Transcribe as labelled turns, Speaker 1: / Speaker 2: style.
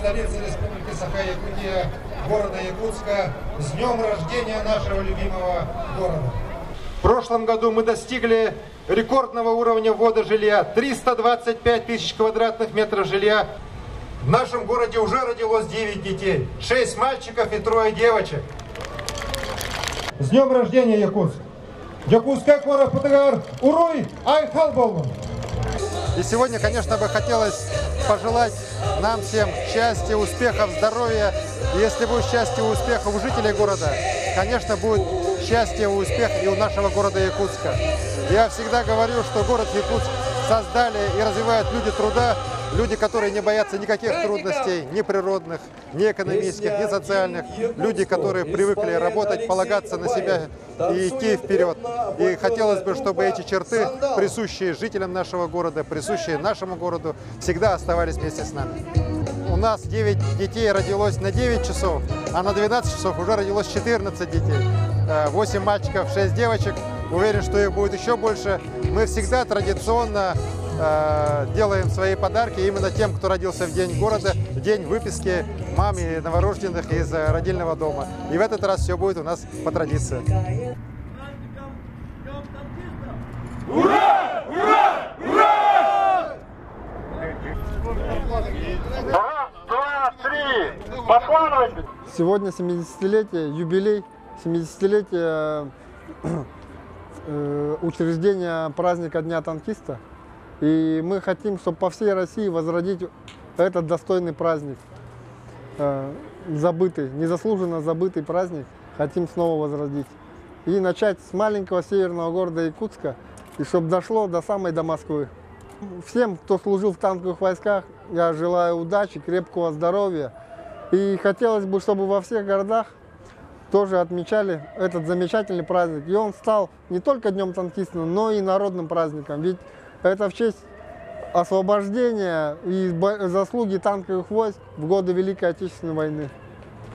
Speaker 1: столицы Республики Саха-Якутия, города Якутска, с днем рождения нашего любимого города. В прошлом году мы достигли рекордного уровня ввода жилья. 325 тысяч квадратных метров жилья. В нашем городе уже родилось 9 детей. 6 мальчиков и 3 девочек. С днем рождения, Якутск! Якутская кора Патагар, Уруй, Айхалболман!
Speaker 2: И сегодня, конечно, бы хотелось пожелать нам всем счастья, успехов, здоровья. И если будет счастье и успех у жителей города, конечно, будет счастье и успех и у нашего города Якутска. Я всегда говорю, что город Якутск создали и развивают люди труда, люди, которые не боятся никаких трудностей, ни природных, ни экономических, ни социальных. Люди, которые привыкли работать, полагаться на себя и идти вперед. И хотелось бы, чтобы эти черты, присущие жителям нашего города, присущие нашему городу, всегда оставались вместе с нами. У нас 9 детей родилось на 9 часов, а на 12 часов уже родилось 14 детей. 8 мальчиков, 6 девочек. Уверен, что их будет еще больше. Мы всегда традиционно делаем свои подарки именно тем, кто родился в день города, в день выписки маме новорожденных из родильного дома. И в этот раз все будет у нас по традиции.
Speaker 3: Ура! Ура! Ура! Раз, два, три! Пошла!
Speaker 4: Сегодня 70-летие, юбилей 70-летия учреждения праздника Дня танкиста. И мы хотим, чтобы по всей России возродить этот достойный праздник. Забытый, незаслуженно забытый праздник, хотим снова возродить. И начать с маленького северного города Якутска, и чтобы дошло до Москвы. Всем, кто служил в танковых войсках, я желаю удачи, крепкого здоровья. И хотелось бы, чтобы во всех городах тоже отмечали этот замечательный праздник. И он стал не только Днем танкиста, но и народным праздником. Ведь это в честь освобождения и заслуги танковых войск в годы Великой Отечественной войны.